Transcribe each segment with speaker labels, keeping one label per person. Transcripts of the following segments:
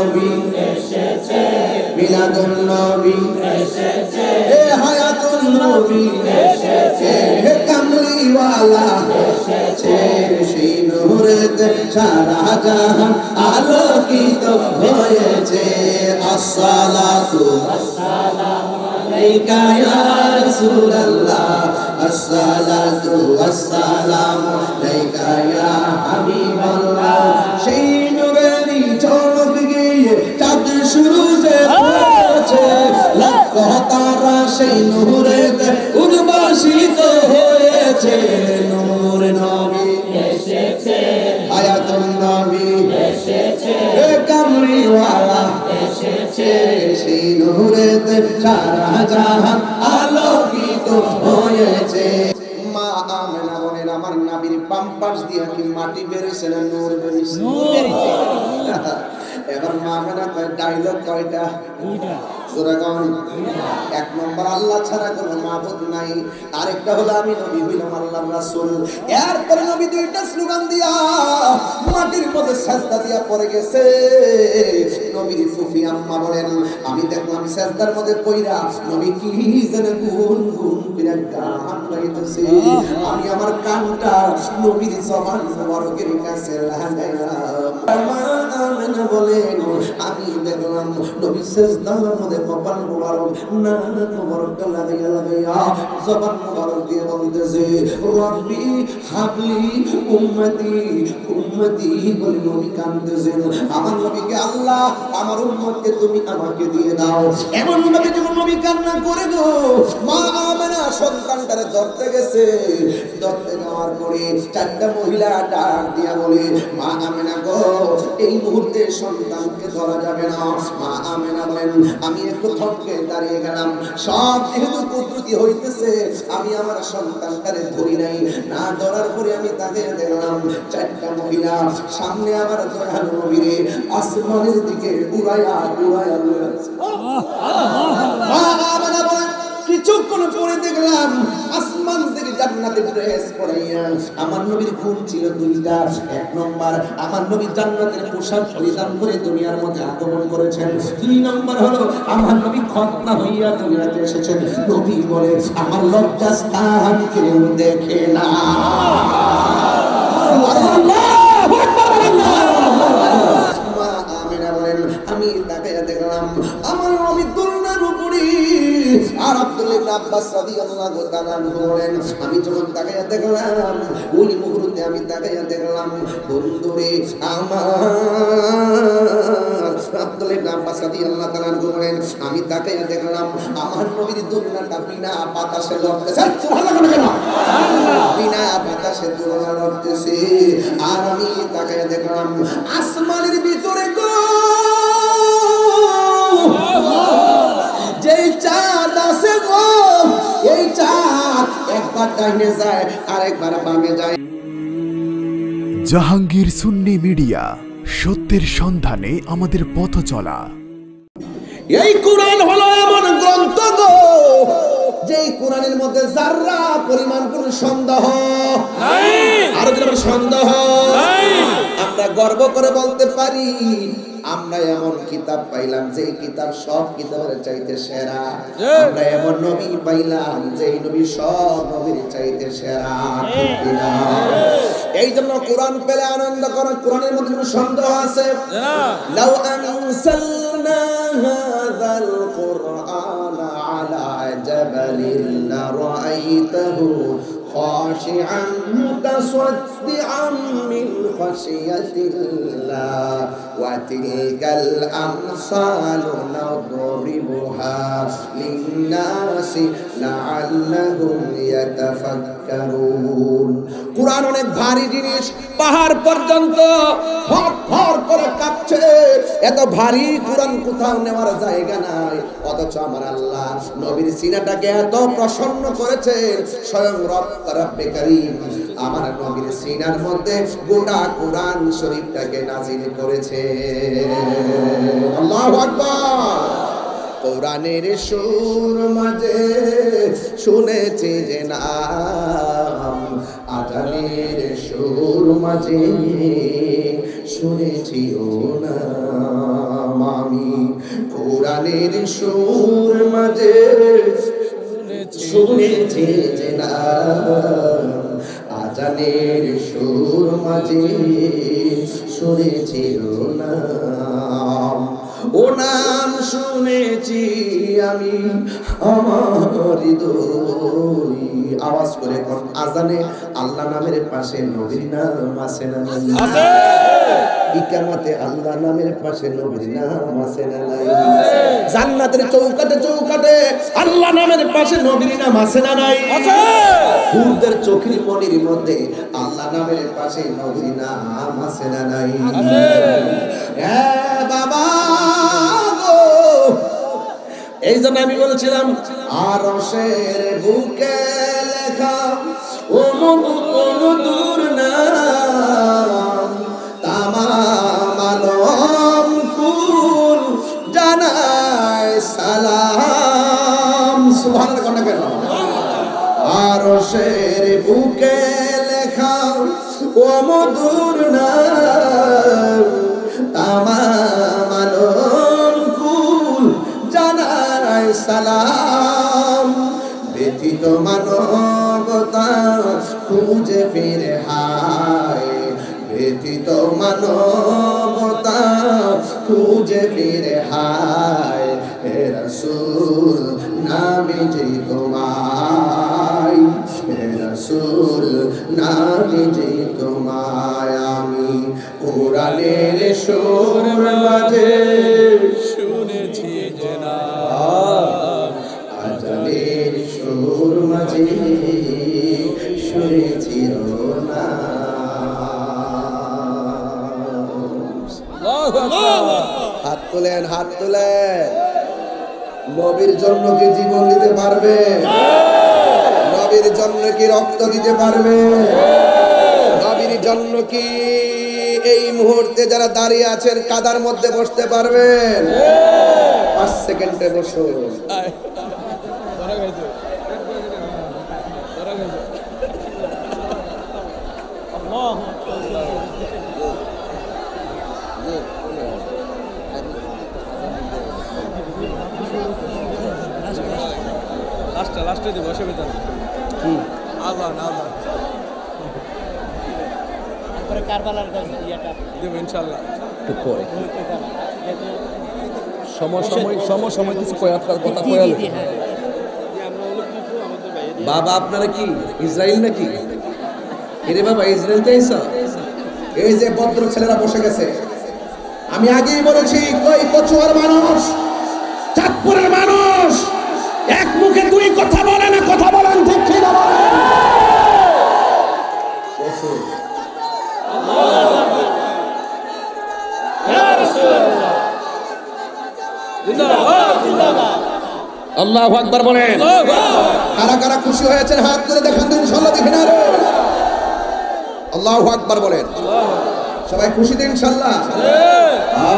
Speaker 1: নবী এসেছে, মিলাদুন নবী এসেছে, হায়াতুন নবী এসেছে, কামলিওয়ালা এসেছে, সেই নূরেতে সারা জাহান আলোকিত হয়েছে। আসসালাতু আসসালামু আলাইকা ইয়া রাসূলুল্লাহ, আসসালাতু আসসালামু আলাইকা ইয়া হাবিবাল্লাহ। সেই নূরেরই ঝলক গিয়ে চাঁদ সূরজে পড়েছে, লক্ষ তারা সেই নূরেতে উদ্ভাসিত হয়েছে। নূর নবী এসেছে, হায়াতুন নবী এসেছে, কামলিওয়ালা এসেছে, সেই নূরেতে সারা জাহান আলোকিত হয়েছে। মা আমেনা বলেন আমার নবীর পাম্পাস দিয়া কি মাটি বেরিয়েছে না নূর বেরিয়েছে? এবার মা আমেনা কয় ডায়লগ কয়টা? দুইটা। এক নম্বর আল্লাহ ছাড়া কোনো মাবুদ নাই, আরেকটা হলো আমি নবী হইলাম আল্লাহর রাসূল। এরপরে নবী দুইটা স্লোগান দিয়া মাটির মধ্যে সাজদা দিয়া পড়ে গেছে। নবীর ফুফি আম্মা বলেন আমি দেখলাম সাজদার মধ্যে পইরা নবী কি যেন গুন গুন করে গান গাইতেছে। আমি আমার কানটা নবীর জবান মোবারকের কাছে লাগাইলাম। আমেনা বলেন আমি দেখলাম নবী সাজদার মধ্যে কপাল মোবারক নাক মোবারক লাগাইয়া লাগাইয়া জবান মোবারক দিয়ে বলতেছে রব্বি হাবলি উম্মতি উম্মতি বলে নবী কাঁদতেছেন। আমার নবীকে আল্লাহ আমার উম্মতকে তুমি আমাকে দিয়ে দাও। এমন ভাবে যখন নবী কান্না করে গো মা আমেনা সন্তানটারে ধরতে গেছে, ধরতে যাওয়ার পরে চারটা মহিলা ডাক দিয়া বলে মা আমেনা গো এই মুহূর্তে সন্তানকে ধরা যাবে না। মা আমেনা বলেন আমি একটু থমকে দাঁড়িয়ে গেলাম, সব যেহেতু কুদরতি হইতেছে আমি আমার সন্তানটারে ধরি নাই, না ধরার পরে আমি তাকে দেখলাম চারটা মহিলা সামনে আমার দয়ালু নবীরে আসমানের দিকে উড়াইয়া উড়াইয়া লইছে। মা আমেনা বলেন কিছুক্ষণ পরে দেখলাম আসমান থেকে জান্নাতে ড্রেস পরাইয়া আমার নবীর গুণ ছিল দুইটা। এক নম্বর আমার নবী জান্নাতের পোশাক পরিধান করে দুনিয়ার মধ্যে আগমন করেছেন। দুই নম্বর হলো আমার নবী খতনা হইয়া দুনিয়াতে এসেছেন। নবী বলে আমার লজ্জাস্থান কেউ দেখে না। আমি তাকে দেখলাম আমার নবী দুনিয়ার উপরে। আর আব্দুল্লাহ ইবনে আব্বাস রাদিয়াল্লাহু তাআলা আনহু বলেন আমি যখন তাকে দেখলাম ওই মুহূর্তে আমি তাকে দেখলাম বন্ধুরে আমার। আব্দুল্লাহ ইবনে আব্বাস রাদিয়াল্লাহু তাআলা আনহু বলেন আমি তাকে দেখলাম আমার নবীর দুনিয়াটা বিনা বাতাসে লড়তেছে। সুবহানাল্লাহ কেন বিনা বাতাসে দুনিয়া লড়তেছে। আর আমি তাকে দেখলাম আসমানের ভিতরে গো যেই চাঁদ আছে গো এই চাঁদ একবার ডাইনে যায় আর একবার বামে যায়।
Speaker 2: জাহাঙ্গীর সুন্নি মিডিয়া, সত্যের সন্ধানে আমাদের পথ চলা।
Speaker 1: এই কোরআন হলো এমন গ্রন্থ গো যেই কোরআনের মধ্যে যাররা পরিমাণ কোন সন্দেহ নাই। আর যদি সন্দেহ নাই আমরা গর্ব করে বলতে পারি আমরা এমন কিতাব পাইলাম যে কিতাব সব কিতাবের চাইতে সেরা। আমরা এমন নবী পাইলাম যে নবী সব নবীর চাইতে সেরা। এই জন্য কোরআন পেলে আনন্দ করা। কোরআনের মধ্যে কোনো সন্দেহ আছে? লাউ আনসালনা হাযাল কুরআনা আলা জাবালিন লারাআইতাহু خاشعا متصدعا من خشية الله وتلك الأمثال نضربها للناس لعلهم يتفكرون। কুরআন অনেক ভারী জিনিস, পাহাড় পর্যন্ত হট হট করে কাঁপছে। এত ভারী কুরআন কোথাও নেওয়ার জায়গা নাই, অথচ আমার আল্লাহ নবীর সিনাটাকে এত প্রসন্ন করেছেন। স্বয়ং রব্বে কারীম আমার নবীর সিনার মধ্যে গোটা কুরআন শরীফটাকে নাযিল করেছে। আল্লাহু আকবার। কোরআনের সুর মাঝে শুনেছি যে নাম, আজানের সুর মাঝে শুনেছি ও নাম। আজানের সুর মাঝে শুনেছি যে নাম, আজানের সুর মাঝে শুনেছি নাম, ও নাম শুনেছি আমি আমার হৃদয়। আওয়াজ করে কোন আজানে আল্লাহ নামের পাশে নবীর নাম আছে না নাই? ইকামতে আল্লাহ নামের পাশে নবীর নাম আছে না নাই? জান্নাতের চৌকাঠে চৌকাঠে আল্লাহ নামের পাশে নবীর নাম আছে না নাই? হুরদের চোখের মনির মধ্যে আল্লাহ নামের পাশে নবীর নাম আছে না নাই? হ্যাঁ বাবা গো, এই জন্য আমি বলছিলাম আরশের বুকে লেখা ও মধুর নাম, তামাম আলম কুল জানায় সালাম। সুবহানাল্লাহ কোনটা কেন? আরশের বুকে লেখা ও মধুর নাম, তামাম আলম কুল জানায় সালাম। ব্যথিত মানবতা খুঁজে ফিরে হায়, ব্যথিত মানবতা খুঁজে ফিরে হায়, হে রাসূল নামে যে তোমায়, হে রাসূল নামে যে তোমায় আমি কোরআনের সুর মাঝে শুনেছি যে নাম, আজানের সুর মাঝে শুনেছি হাত তোলেন, হাত তোলেন। নবীর জন্য কি জীবন দিতে পারবে? নবীর জন্য কি রক্ত দিতে পারবে? নবীর জন্য কি এই মুহূর্তে যারা দাঁড়িয়ে আছেন কাদার মধ্যে বসতে পারবেন? 5 সেকেন্ডে বসুন।
Speaker 3: লাস্টে দেবো অসুবিধা নেই। আল্লাহ না আল্লাহ কারবালার দেবো ইনশাল্লাহ একটু পরে সময় কিছু কথা কয়াল।
Speaker 1: বাবা আপনারা কি ইসরায়েল নাকি? এরে বাবা ইসরায়েল যাইছ? এই যে ভদ্র ছেলেরা বসে গেছে, আমি আগেই বলেছি কই কচুয়ার মানুষ, চাঁদপুরের মানুষ এক মুখে দুই কথা বলে না, কথা বলেন ঠিক কি না বলেন? আল্লাহু আকবার বলেন। কারা কারা খুশি হয়েছেন হাত তুলে দেখান তো ইনশাআল্লাহ। দেখি না রে, আল্লাহু আকবার বলেন। সবাই খুশি তো ইনশাআল্লাহ?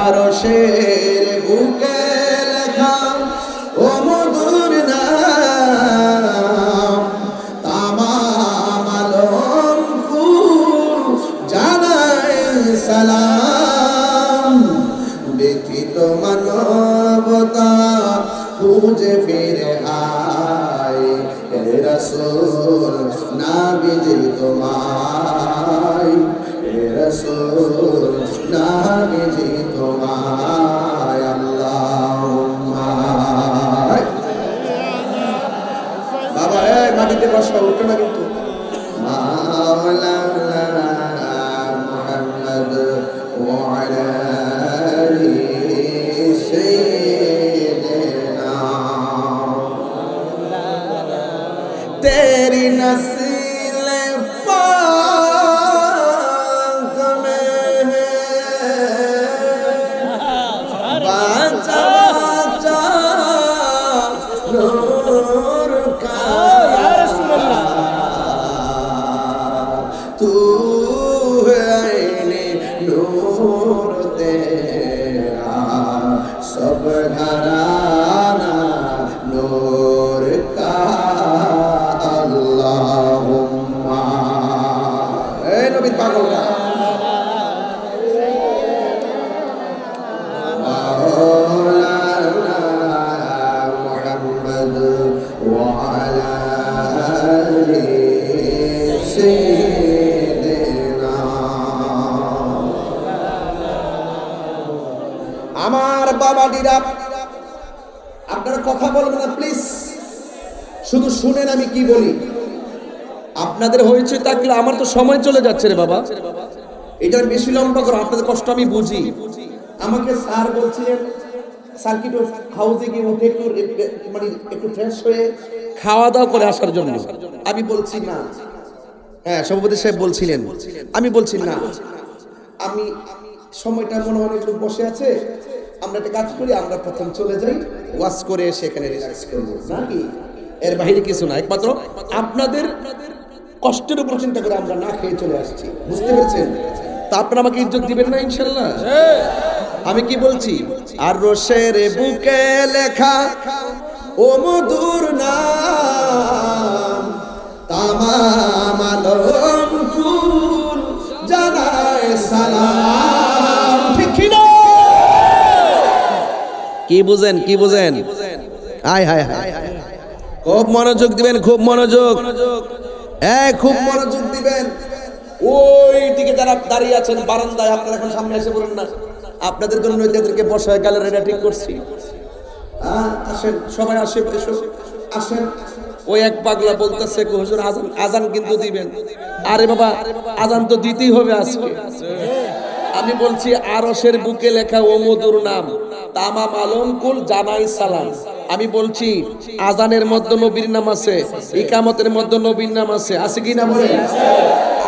Speaker 1: আরশের বুকে লেখা ও মধুর নাম, তামাম আলম কুল জানায় সালাম। ব্যথিত মানবতা খুঁজে ফিরে হায়, হে রাসূল নামে যে তোমায়, হে রাসূল নামে যে তোমায়। আল্লাহুম্মা বাবা মাটিতে বসা উঠো না কিন্তু। মাওলানা মুহাম্মদ ওয়া আলা আলিহি সাইয়্যিদিনা तेरी नस्ल पाक में है बाचा नूर का আমার বাবাডিরা, আপনারা কথা বলবেন না প্লিজ, শুধু শুনেন আমি কি বলি।
Speaker 4: আপনাদের হয়েছে থাকলে আমার তো সময় চলে যাচ্ছে রে বাবা।
Speaker 1: এটা বেশি লম্বা করো, আপনাদের কষ্ট আমি বুঝি। আমাকে স্যার বলছিলেন সার্কিট হাউসে গিয়ে উঠে একটু মানে একটু ফ্রেশ হয়ে
Speaker 4: খাওয়া দাওয়া করে আসার জন্য
Speaker 1: আমি বলছি না। হ্যাঁ, সভাপতি সাহেব বলছিলেন, আমি বলছি না, আমি সময়টা মনে অনেক লোক বসে আছে, আমরা একটা কাজ করি, আমরা প্রথম চলে যাই, ওয়াশ করে এসে এখানে রিল্যাক্স করবো নাকি,
Speaker 4: এর বাইরে কিছু না। একমাত্র আপনাদের
Speaker 1: কষ্টের উপর চিন্তা করে আমরা না খেয়ে চলে আসছি, বুঝতে পেরেছেন?
Speaker 4: তা আপনারা আমাকে ইজ্জত দিবেন না ইনশাল্লাহ। আমি কি বলছি,
Speaker 1: আর রোশের বুকে লেখা ও মধুর নাম, তামাম আলম কুল জানায় সালাম। ঠিক কি না?
Speaker 4: কি বুঝেন, কি বুঝেন? হায় হায় হায়, খুব মনোযোগ দিবেন, খুব মনোযোগ,
Speaker 1: খুব মনোযোগ দিবেন। ওই দিকে যারা দাঁড়িয়ে আছেন বারান্দায়, আপনারা এখন সামনে এসে বলেন না, আপনাদের জন্য এদেরকে বসায় গ্যালারিটা ঠিক করছি। আসেন সবাই, আসে এসো, আসেন।
Speaker 4: ওই এক পাগলা বলতেছে হুজুর আজান, আজান কিন্তু দিবেন। আরে বাবা, আজান তো দিতেই হবে আজকে। আমি বলছি আরশের বুকে লেখা ও মধুর নাম, তামাম আলম কুল জানাই সালাম। আমি বলছি আজানের মধ্যে নবীর নাম আছে, ইকামতের মধ্যে নবীর নাম আছে, আছে কি না বলেন?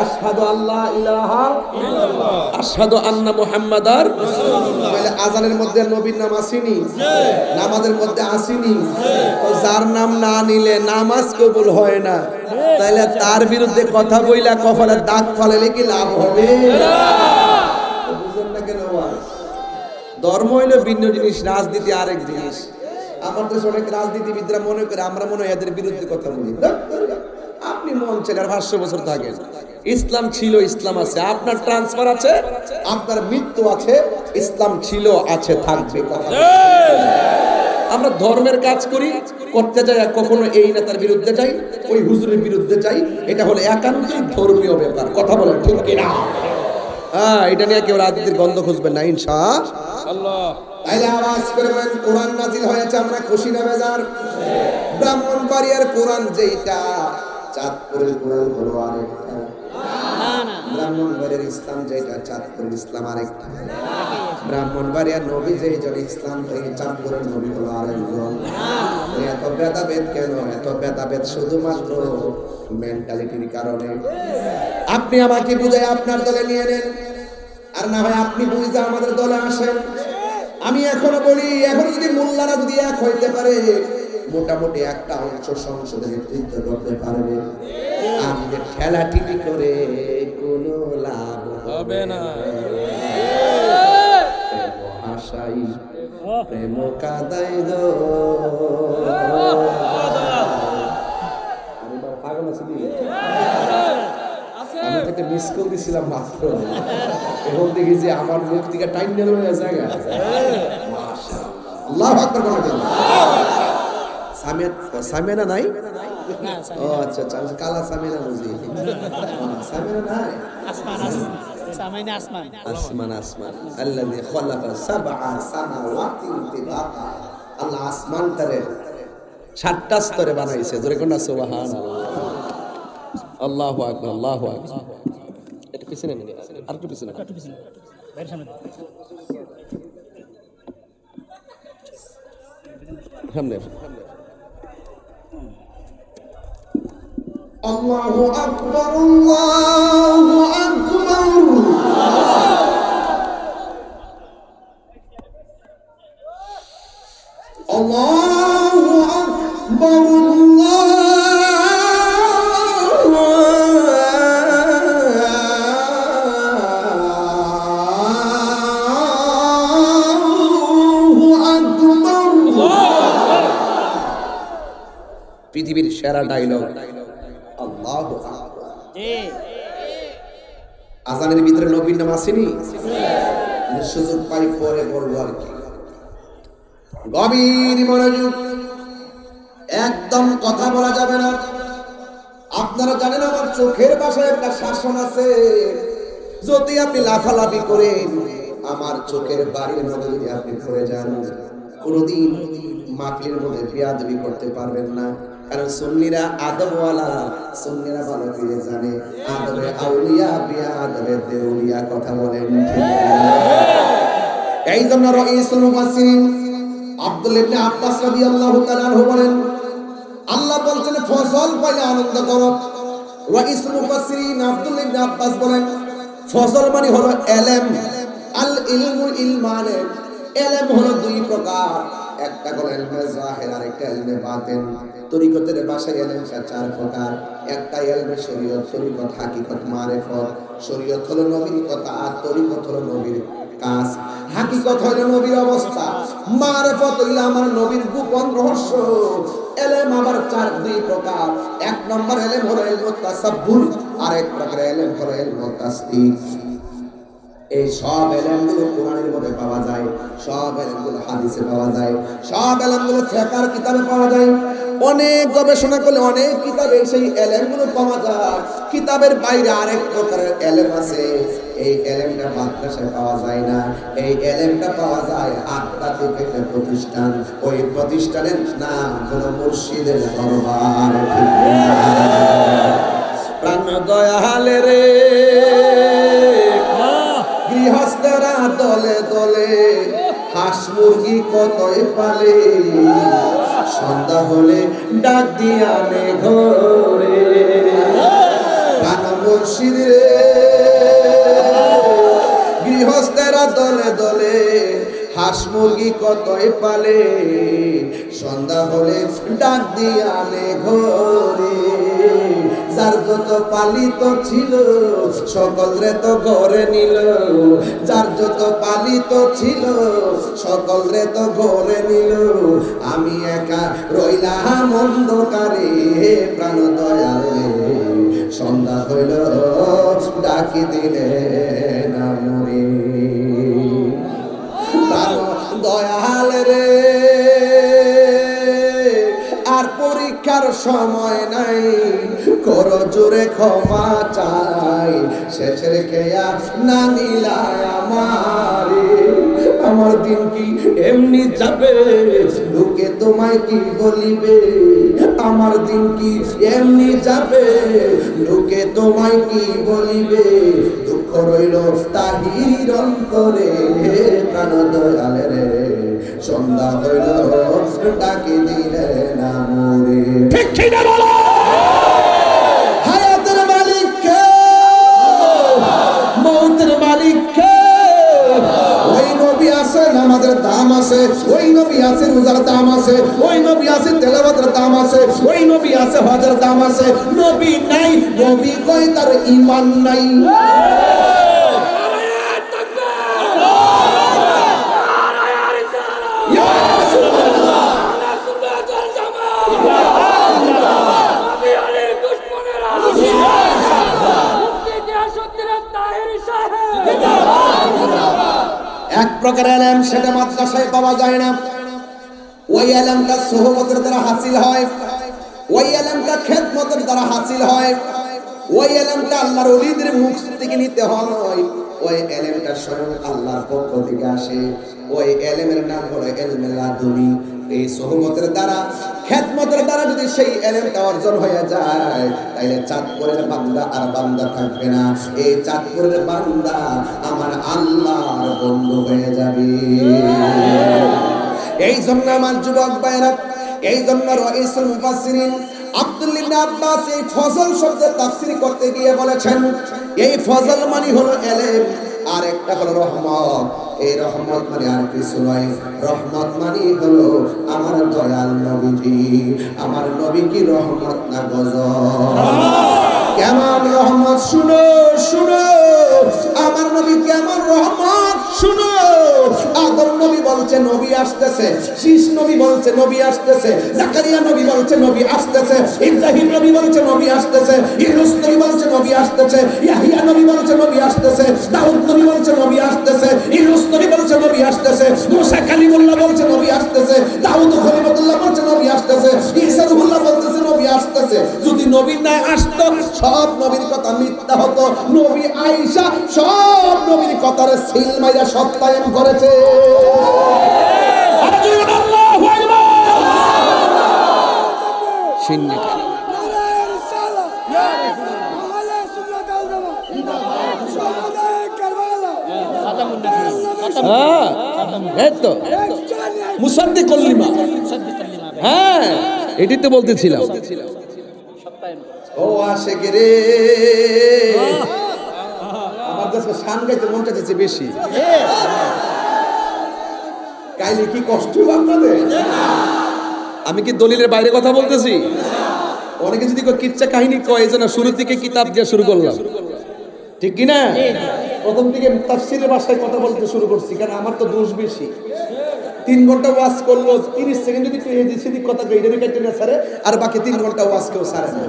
Speaker 1: আশহাদু আল্লা ইলাহা ইল্লাল্লাহ,
Speaker 4: আশহাদু আন্না মুহাম্মাদার
Speaker 1: রাসূলুল্লাহ। তাহলে আজানের মধ্যে নবীর নাম আসেনি, নামাজের মধ্যে আসেনি। তো যার নাম না নিলে নামাজ কবুল হয় না, তাহলে তার বিরুদ্ধে কথা বইলা কপালে দাগ ফালালে কি লাভ হবে? বুঝেন না কেন?
Speaker 4: ধর্ম হইলো ভিন্ন জিনিস, রাজনীতি আরেক জিনিস।
Speaker 1: আমার দেশে অনেক রাজনীতিবিদরা মনে করে আমরা মনে হয় এদের বিরুদ্ধে কথা বলি। আপনি মন চাইলে আর 500 বছর থাকেন, ইসলাম ছিল, ইসলাম আছে। আপনার ট্রান্সফার আছে, আপনার মৃত্যু আছে, ইসলাম ছিল, আছে, থাকবে। কথা আমরা ধর্মের কাজ করি, করতে যাই কখনো এই নেতার বিরুদ্ধে যাই, ওই হুজুরের বিরুদ্ধে যাই, এটা হলো একান্তই ধর্মীয় ব্যাপার। কথা বলেন ঠিক কিনা? এটা নিয়ে কেউ রাজনীতির গন্ধ খুঁজবেন না ইনশাআল্লাহ। তাইলে আওয়াজ করে বলেন, কোরআন নাজিল হয়েছে, আমরা খুশি না বেজার? ব্রাহ্মণবাড়িয়ার কোরআন যেটা, চাঁদপুরের কোরআন হলো আরেকটা। ব্রাহ্মণবাড়িয়ার ইসলাম যেটা, চাঁদপুরের ইসলাম আরেকটা। ব্রাহ্মণবাড়িয়ার নবী যেইজন, ইসলাম থেকে চাঁদপুরের নবী হলো আরেকজন। এত ভেদাভেদ কেন? এত ভেদাভেদ শুধুমাত্র মেন্টালিটির কারণে। আপনি আমাকে বুঝাই আপনার দলে নিয়ে নেন, আর না হয় আপনি বুঝে আমাদের দলে আসেন। আমি এখনো বলি, এখন যদি মোল্লারা যদি এক হইতে পারে, মোটামুটি একটা অংশ সংসদে নেতৃত্ব করতে পারবে। আমাদের ঠেলা ঠিকি করে কোনো লাভ হবে না। আশাই প্রেম কাদাই গো, আমি বাবা পাগল আছি। আমি তো একটা মিস কল দিছিলাম মাত্র, এখন দেখি যে আমার মুখ থেকে টাইম নিয়ে লয়ে জায়গা। আল্লাহু আকবার বলেন। সামিয়ানা নাই? ও আচ্ছা আচ্ছা, আমি কালা সামিয়ানা বুঝি। সামিয়ানা নাই? আসমান আসমান আল্লাযী খালাকা সাবআ সামাওয়াতি তিবাকা। আল্লাহ আসমানটারে 7টা স্তরে বানাইছে। জোরে কোন সুবহানাল্লাহ, আল্লাহু আকবার, আল্লাহু আকবার। এটা পিছনে নিয়ে আর একটু পিছনে, বাইরে সামনে, সামনে। আল্লাহু আকবার, আল্লাহু আকবার। আল্লাহু আকবার, পৃথিবীর সেরা ডায়লগ আল্লাহু আকবার। আজানের ভিতরে নবীর নাম আসেনি? সুযোগ পাই পরে বলবো আর কি। গভীর মনোযোগ, একদম কথা বলা যাবে না। আপনারা জানেন আমার চোখের ভাষায় একটা শাসন আছে, যদি আপনি লাফালাফি করেন আমার চোখের বাড়ির মধ্যে যদি আপনি পড়ে যান, কোনদিন মাহফিলের মধ্যে বেয়াদবি করতে পারবেন না। কারণ সুন্নিরা আদবওয়ালা, সুন্নিরা ভালো করে জানে আদবে আউলিয়া বেয়াদবে দেউলিয়া। কথা বলেন ঠিক না? এই জন্য রাইসুল মুফাসসিরিন আব্দুল্লাহ ইবনে আব্বাস রাদিয়াল্লাহু তাআলা আনহু বলেন, আল্লাহ বলছেন ফজল পাইলে আনন্দ করো। রাইসুল মুফাসসিরিন আব্দুল্লাহ ইবনে আব্বাস বলেন, ফজল মানে হলো ইলম। আল ইলমুল ইলমানে, ইলম হলো দুই প্রকার, একটা হলো ইলমে জাহির আর একটা ইলমে বাতিন। তরিকতের ভাষায় ইলম চার প্রকার, একটা ইলমে শরীয়ত, তরিকত হাকিকত মারিফত। শরীয়ত হলো নবীর কথা আর তরিকত হলো নবীর কাজ। হাকিকত হলো নবীর অবস্থা, মারিফত হইলো আমার নবীর গোপন রহস্য। ইলম আবার দুই প্রকার, এক নম্বর ইলম হলো ইলমুত তাসাব্বুর, আর এক প্রকার ইলম হলো ইলমুত তাসদীক। এই সব ইলমগুলো কোরআনের মধ্যে পাওয়া যায়, সব ইলমগুলো হাদিসে পাওয়া যায়, সব ইলমগুলো ফিকহের কিতাবে পাওয়া যায়। অনেক গবেষণা করলে অনেক কিতাবে সেই ইলমগুলো পাওয়া যায়। কিতাবের বাইরে আরেক প্রকারের ইলম আছে, এই ইলমটা মাদ্রাসায় পাওয়া যায় না। এই ইলমটা পাওয়া যায় আধ্যাত্মিক একটা প্রতিষ্ঠান, ওই প্রতিষ্ঠানের নাম হলো মুর্শিদের দরবার। ঠিক না? প্রাণ দয়ালে রে গৃহস্থরা দলে দলে হাঁস মুরগি কতই পালে, সন্ধ্যা হলে ডাক দিয়া নে ঘরে। প্রাণ মুর্শিদ রে গৃহস্থরা দলে দলে হাঁস মুরগি কতই পালে, সন্ধ্যা হলে ডাক দিয়া নে ঘরে। যার যত পালিত ছিল সকল রে তো ঘরে নিল, যার যত পালিত ছিল সকল রে তো ঘরে নিল। আমি একা রইলাম অন্ধকারে, প্রাণ দয়ালে সন্ধ্যা হইল ডাকি দিলে না মরে। প্রাণ দয়াল রে আর পরীক্ষার সময় নাই, কর জোরে ক্ষমা চাই, শেষের খেয়া না নিলায় আমারে। আমার দিন কি এমনি যাবে, লোকে তোমায় কি বলিবে। আমার দিন কি এমনি যাবে, লোকে তোমায় কি বলিবে। দুঃখ রইল তাহির অন্তরে, প্রাণ দয়ালে রে সন্ধ্যা হইল ডাকি দিলে না মরে। ঠিক ঠিক না বলো? হায়াতের মালিক কে, মৌতের মালিক কে? ওই নবী আছে নামাজের দাম আছে, ওই নবী আছে রোজার দাম আছে, ওই নবী আছে তেলাওয়াতের দাম আছে, ওই নবী আছে হজের দাম আছে। নবী নাই, নবী কয় তার ঈমান নাই। এক প্রকার ইলম সেটা মাদ্রাসায় পাওয়া যায় না, ওই ইলমটা সোহবতের দ্বারা হাসিল হয়, ওই ইলমটা খেদমতের দ্বারা হাসিল হয়, ওই ইলমটা আল্লাহর ওলিদের মুখ থেকে নিতে হয়, ওই ইলমটা স্বয়ং আল্লাহর পক্ষ থেকে আসে। ওই ইলমের নাম হলো ইলমে লাদুনি। এই সোহবতের দ্বারা খেদমতের দ্বারা যদি সেই ইলমটা অর্জন হয়ে যায়, তাইলে চাঁদপুরের বান্দা আর বান্দা থাকবে না, এই চাঁদপুরের বান্দা আমার আল্লাহর বন্ধু হয়ে যাবে। এই জন্য আমার যুবক ভাইরা, এই জন্য রাইসুল মুফাসসিরিন আব্দুল্লাহ ইবনে আব্বাস এই ফজল শব্দের তাফসীর করতে গিয়ে বলেছেন, এই ফজল মানে হলো ইলম, আর একটা হলো রহমত। এই রহমত মানে আর কিছু নয়, রহমত মানে হলো আমার দয়াল নবীজি। আমার নবী কি রহমত না গজব? কেমন রহমত শুনো শুনো, আমার নবী কেমন রহমত শুনো। আদম নবী বলছে নবী আসতেছে, শীষ নবী বলছে নবী আসতেছে, জাকারিয়া নবী বলছে নবী আসতেছে, ইব্রাহিম নবী বলছে নবী আসতেছে, ইউনূস নবী বলছে নবী আসতেছে, ইয়াহইয়া নবী বলছে নবী আসতেছে, দাউদ নবী বলছে নবী আসতেছে, ইউনূস নবী বলছে নবী আসতেছে, মুসা কালিমুল্লাহ বলছে নবী আসতেছে, দাউদ খলিলুল্লাহ বলছে নবী আসতেছে, ঈসা রূহুল্লাহ বলতেছে নবী আসতেছে। যদি নবী না আসতো সব নবীর কথা মিথ্যা হতো। মতো নবী আয়েশা সব নবীর কথার সিল মাইরা সত্যায়ন করেছে।
Speaker 4: মুসাদ্দিক কলিমা, হ্যাঁ এটাই তো বলতেছিলাম।
Speaker 1: ও আশেক রে, আমার কাছে শান গাইতে মন চাইছে বেশি। গাইলে কি কষ্ট আপনাদের?
Speaker 4: আমি কি দলিলের বাইরে কথা বলতেছি? অনেকে যদি কিচ্ছা কাহিনী কয়, এই জন্য শুরু থেকে কিতাব দিয়ে শুরু করলাম, ঠিক কিনা?
Speaker 1: প্রথম থেকে তাফসীরের ভাষায় কথা বলতে শুরু করছি, কারণ আমার তো দোষ বেশি। 3 ঘন্টা ওয়াজ করলো, 30 সেকেন্ড যদি সেদিক কথা কইলে কেটে না ছাড়ে, আর বাকি 3 ঘন্টা ওয়াজ কেউ ছাড়ে না।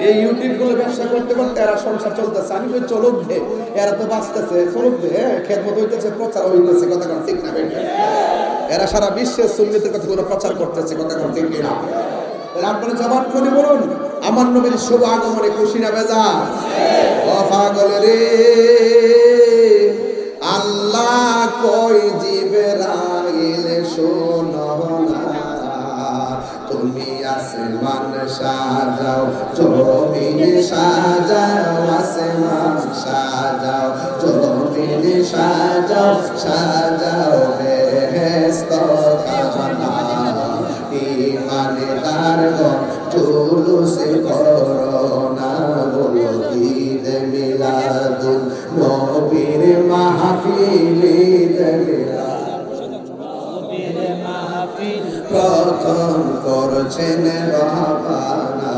Speaker 1: এই ইউটিউব গুলো ব্যবসা করতে করতে এরা সংসার চলতেছে। আমি কই চলুক দে, এরা তো বাঁচতেছে, চলুক দে, খেদমত হইতেছে, প্রচার হইতেছে, কথা কোন ঠিক না বেটা? এরা সারা বিশ্বের সুন্নতের কথা গুলো প্রচার করতেছে, কথা কোন ঠিক না? তাহলে আপনারা জবান খুলে বলুন, আমার নবীর শুভ আগমনে খুশি না বেজার? ও পাগল রে, আল্লাহ কই জিবরাইল শোনো না, তুমি আসমান সাজাও, জমিন সাজাও, আসমান সাজাও, জমিন সাজাও, সাজাও বেহেশত খানা, ইমানদার গণ জুলুস করোনা, বলো ঈদ মিলাদুন নবীর মাহফিল, ঈদ প্রথম করছেন রবানা,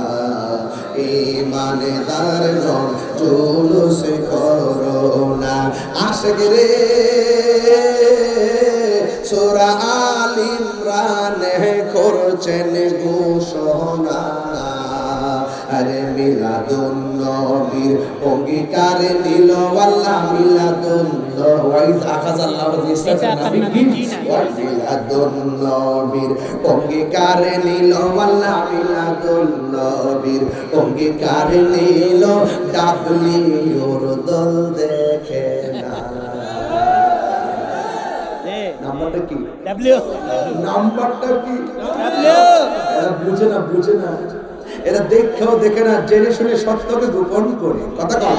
Speaker 1: ইমানদার গণ জুলুস করোনা। আশেক রে, সূরা আল ইমরানে করছেন ঘোষণা, আরে মিলাদুন নবীর অঙ্গীকার নিল আল্লাহ, মিলাদুন ওয়াইজ আখাযাল্লাহু মিলাদুন নবীর অঙ্গীকার নিল আল্লাহ, মিলাদুন নবীর অঙ্গীকার নিল, ডাবলিউর দল দেখে না। নাম্বারটা কি? নাম্বারটা কি? এরা বুঝে না, বুঝে না, এরা দেখেও দেখে না, জেনে শুনে সত্যকে গোপন করে, কথা কম।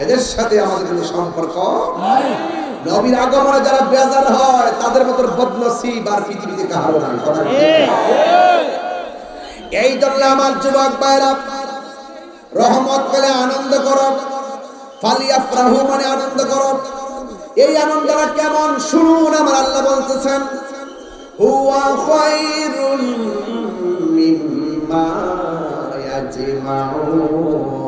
Speaker 1: এদের সাথে আমাদের কোনো সম্পর্ক নাই। নবীর আগমনে যারা বেজার হয়, তাদের মতো বদনসিব আর পৃথিবীতে কারো নাই। এই জন্য আমার যুবক ভাইরা, রহমত পেলে আনন্দ করো, ফালিয়াফরাহু মানে আনন্দ করো। এই আনন্দটা কেমন শুনুন, আমার আল্লাহ বলতেছেন, হুয়া খায়রুম মিম্মা ইয়াজমাউন।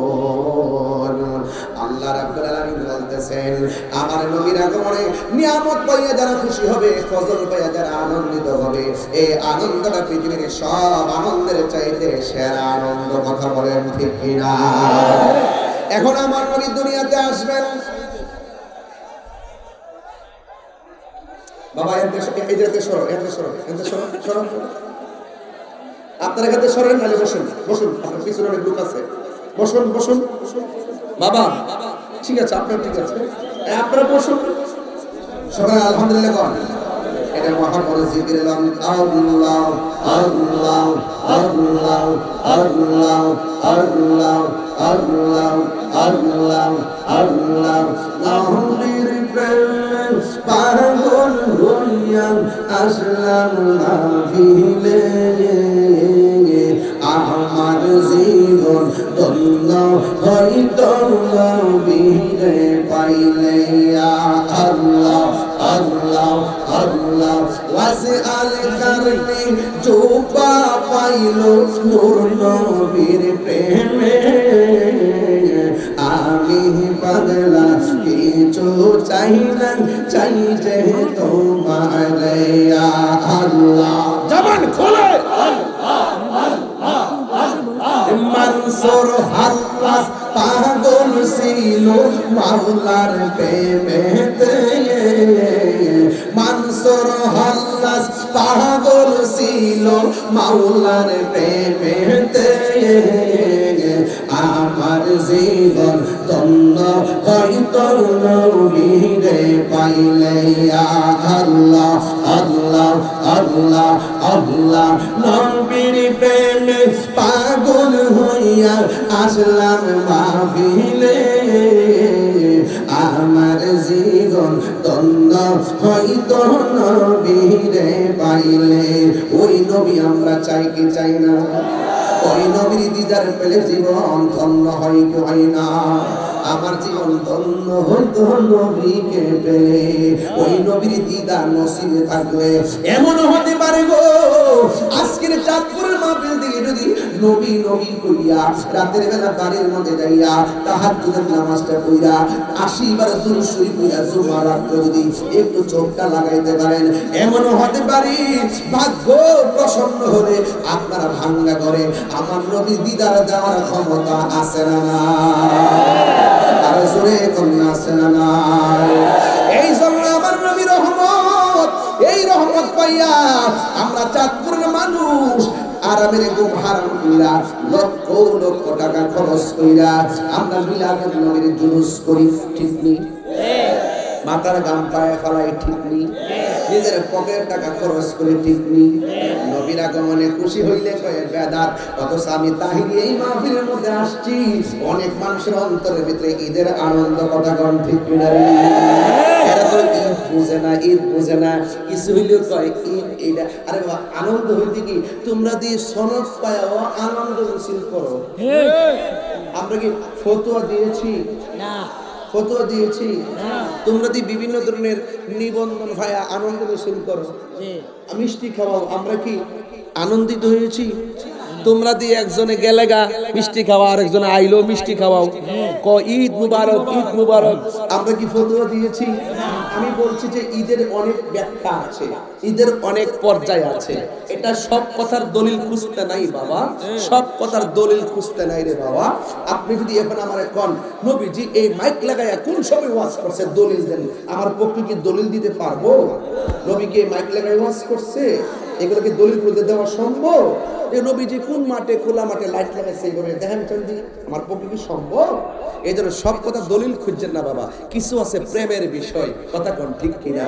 Speaker 1: আল্লাহ রাব্বুল আলামিন বলতেছেন, আমার নবীর আগমনে নিয়ামত পাইয়া যারা খুশি হবে, ফজল পাইয়া যারা আনন্দিত হবে, এই আনন্দটা পৃথিবীর সব আনন্দের চাইতে সেরা আনন্দ, কথা বলেন ঠিক কিনা? এখন আমার নবী দুনিয়াতে আসবেন, বাবা এই জায়গাতে সরো, এতে সরো, এতে সরো, সরো, আপনার এখানে সরেন, নাহলে বসুন, বসুন, আপনার পিছনে অনেক লোক আছে, বসুন, বসুন বাবা, ঠিক আছে, আপনার ঠিক আছে, আপনারা বসুন সবাই। আলহামদুলিল্লাহ কন, এটা মহা বড় জিকির, আল্লাহ আল্লাহ আল্লাহ আল্লাহ আল্লাহ আল্লাহ আল্লাহ আল্লাহ। নবীর প্রেমে পাগল হইয়া আসলাম মাহফিলে, আমার জীবন ধন্য হইত নবীরে পাইলে। আল্লাহ আল্লাহ আল্লাহ ওয়াসআল করনি জুবা পাইল নূর নবীর প্রেমে, আমি পাগলা কিছু চাই না, চাই যে তোমার। আল্লাহ জবান খোলে, মনসুর হাল্লাস পাগল ছিল মাওলার প্রেমেতে, মনসুর হাল্লাস পাগল ছিল মাওলার প্রেমেতে, আমার জীবন ধন্য হইতো নবীরে পাইলে। আল্লাহ আল্লাহ আল্লাহ আল্লাহ নবীর প্রেমে পাগল হইয়া আসলাম মাহফিলে। আমার জীবন ধন্য হইতো নবীরে পাইলে। ওই নবী আমরা চাই কি চাই না? ওই নবীর দিদার পেলে জীবন ধন্য হয় কি হয় না? আমার জীবন ধন্য হইতো নবীকে পেলে। ওই নবীর দিদার নসিবে থাকলে এমন হতে পারে গো, আজকের চাঁদপুরের মাহফিল থেকে যদি নবী নবী কইয়া রাতের বেলা বাড়ির মধ্যে যাইয়া তাহাজ্জুদের নামাজটা কইরা 80 বার দুরূদ শরীফ কইরা জুমার রাতে যদি একটু চোখটা লাগাইতে পারেন, এমন হতে পারে ভাগ্য প্রসন্ন হলে আপনারা ভাঙ্গা করে আমার নবীর দিদার দেওয়ার ক্ষমতা আছে না না? আর জোরে কন্যা আছে না না? এই জন্য আমার নবীর রহমত, এই রহমত পাইয়া আমরা চাঁদপুরের মানুষ আরামের ঘুম হারাম কইরা লক্ষ লক্ষ টাকা খরচ কইরা আমরা মিলাদুন নবীর জুলুস করি, ঠিক নেই? মাথার গাম পায়ে ফেলাই, ঠিক নেই? নিজের পকেট টাকা খরচ করে, ঠিক নেই? নবীর আগমনে খুশি হইলে কয়ে বেদাত। অথচ আমি তাহিরি এই মাহফিলের মধ্যে আসছি, অনেক মানুষের অন্তরের ভিতরে ঈদের আনন্দ কথা কন, ঠিক কিনা? এরা তো ঈদ বুঝে না, ঈদ বুঝে না, কিছু হইলেও কয় ঈদ এইটা। আরে বাবা, আনন্দ হইতে কি তোমরা দিয়ে সনদ পায়াও আনন্দ মিছিল করো। আমরা কি ফতোয়া দিয়েছি? না। ফতোয়া দিয়েছি? তোমরা দিয়ে বিভিন্ন ধরনের নিবন্ধন ভাইয়া আনন্দ মিছিল করো, মিষ্টি খাওয়াও, আমরা কি আনন্দিত হয়েছি? তোমরা দিয়ে একজনে গেলেগা মিষ্টি খাওয়া, আর একজনে আইলো মিষ্টি খাওয়াও, ক ঈদ মুবারক, ঈদ মুবারক। আমরা কি ফতোয়া দিয়েছি? আমি বলছি যে ঈদের অনেক ব্যাখ্যা আছে, ঈদের অনেক পর্যায় আছে। এটা সব কথার দলিল খুঁজতে নাই বাবা, সব কথার দলিল খুঁজতে নাই রে বাবা। আপনি যদি এখন আমার কোন নবীজি এই মাইক লাগাইয়া কোন সময় ওয়াজ করছে দলিল দেন, আমার পক্ষে কি দলিল দিতে পারবো? নবীকে মাইক লাগাই ওয়াজ করছে, এগুলোকে দলিল করে দেওয়া সম্ভব? এই নবীজি কোন মাঠে, খোলা মাঠে লাইট লাগাইছে, এইভাবে দেখেন চন্দি, আমার পক্ষে কি সম্ভব? এই জন্য সব কথা দলিল খুঁজছেন না বাবা, কিছু আছে প্রেমের বিষয়, কথা কোন ঠিক কিনা?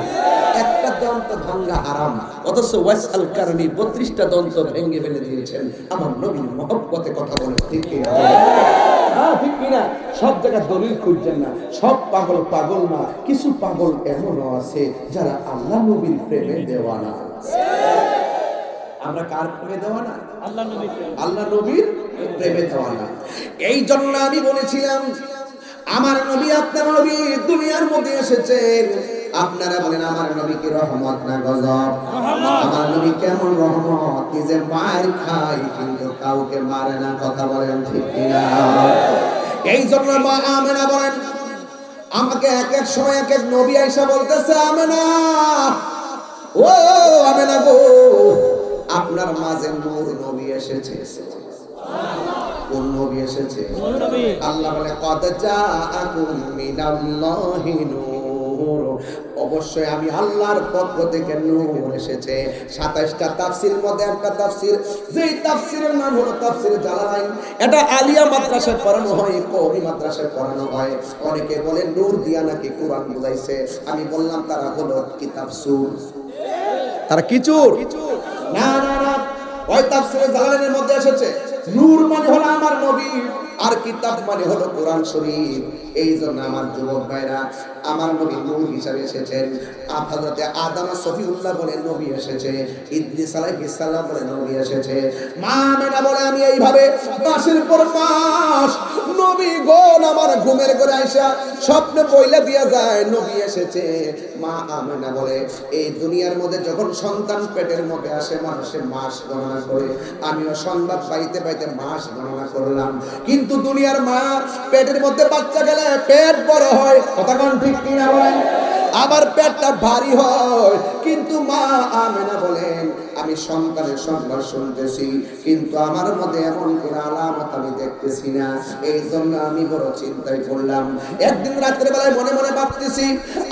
Speaker 1: একটা দন্ত ভাঙ্গা হারাম, অথচ ওয়াইসাল কারণী 32টা দন্ত ভেঙে ফেলে দিয়েছেন আমার নবীর মহব্বতে, কথা বলে ঠিক কিনা? হ্যাঁ ঠিক কিনা? সব জায়গায় দলিল খুঁজছেন না, সব পাগল পাগল না, কিছু পাগল এমনও আছে যারা আল্লাহ নবীর প্রেমে দেওয়ানা। আমরা কার প্রেমে দেওয়ানা? আল্লাহ নবীর, আল্লাহ নবীর প্রেমে দেওয়ানা। এই জন্য আমি বলেছিলাম আমার নবী, আপনার নবী দুনিয়ার মধ্যে এসেছেন, আপনারা বলেন আমার নবী কি রহমত না গজব? আমার নবী কেমন রহমত, নিজে মার খায় কিন্তু কাউকে মারে না, কথা বলেন ঠিক কিনা? এই জন্য মা আমেনা বলেন, আমাকে এক এক সময় এক এক নবী আয়েশা বলতেছে, আমেনা ও আমেনা গো, আপনার মাঝে নূর নবী এসেছে। কোন নবী এসেছে? আল্লাহ বলে কদ জাআকুম মিনাল্লাহি নূর, অবশ্যই আমি আল্লাহর পক্ষ থেকে নূর এসেছে। 27টা তাফসীরের মধ্যে একটা তাফসীর, যেই তাফসীরের নাম হলো তাফসীর জালালাইন। এটা আলিয়া মাদ্রাসায় পড়ানো হয়, কওমি মাদ্রাসায় পড়ানো হয়। অনেকে বলে নূর দিয়া নাকি কোরআন বুঝাইছে। আমি বললাম তারা হলো কিতাব সুর, তারা কিচুর। না না না, ওই তাফসীরে জালালাইনের মধ্যে এসেছে নূর মানে হলো আমার নবী, আর কিতাব মানে হলো কোরআন শরীফ। এই জন্য আমার যুবক ভাইরা, আমার নবী নূর হিসাবে এসেছেন। হযরতে আদম সফিউল্লাহ বলে নবী এসেছে, ইদ্রিস আলাইহিস সালাম বলে নবী এসেছে। মা আমেনা বলে আমি এইভাবে মাসের পর মাস নবী গোল আমার ঘুমের ঘরে আইসা স্বপ্নে বইলা দিয়া যায় নবী এসেছে। মা আমেনা বলে এই দুনিয়ার মধ্যে যখন সন্তান পেটের মধ্যে আসে মানুষের মাস গণনা করে, আমিও সংবাদ পাইতে পাইতে মাস গণনা করলাম। কিন্তু দুনিয়ার মা পেটের মধ্যে বাচ্চা গেলে পেট বড় হয়, কথা কোন ঠিক কিনা বলেন? আবার পেটটা ভারী হয়, কিন্তু মা আমেনা বলেন আমি সন্তানের সংবাদ শুনতেছি, কিন্তু আমার মধ্যে এমন কোন আলামত আমি দেখতেছি না। এই জন্য আমি বড় চিন্তায় পড়লাম। একদিন রাত্রে বেলায় মনে মনে ভাবতেছি,